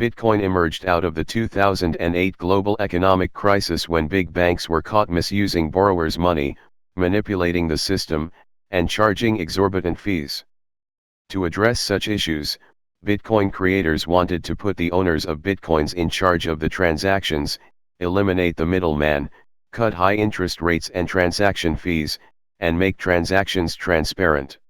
Bitcoin emerged out of the 2008 global economic crisis when big banks were caught misusing borrowers' money, manipulating the system, and charging exorbitant fees. To address such issues, Bitcoin creators wanted to put the owners of Bitcoins in charge of the transactions, eliminate the middleman, cut high interest rates and transaction fees, and make transactions transparent.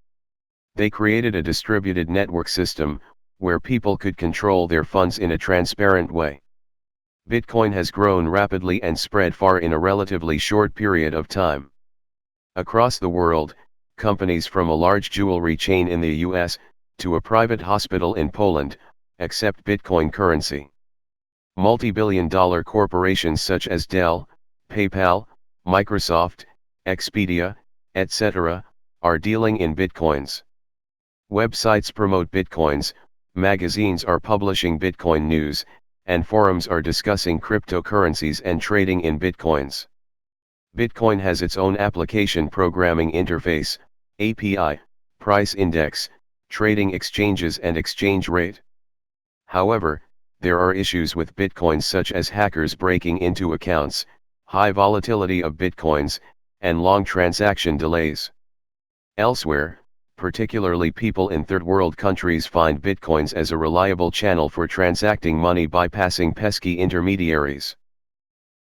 They created a distributed network system, where people could control their funds in a transparent way. Bitcoin has grown rapidly and spread far in a relatively short period of time. Across the world, companies from a large jewelry chain in the US, to a private hospital in Poland, accept Bitcoin currency. Multi-billion-dollar corporations such as Dell, PayPal, Microsoft, Expedia, etc., are dealing in Bitcoins. Websites promote Bitcoins, magazines are publishing Bitcoin news, and forums are discussing cryptocurrencies and trading in Bitcoins. Bitcoin has its own application programming interface, API, price index, trading exchanges and exchange rate. However, there are issues with Bitcoins such as hackers breaking into accounts, high volatility of Bitcoins, and long transaction delays. Elsewhere, particularly people in third world countries find Bitcoins as a reliable channel for transacting money bypassing pesky intermediaries.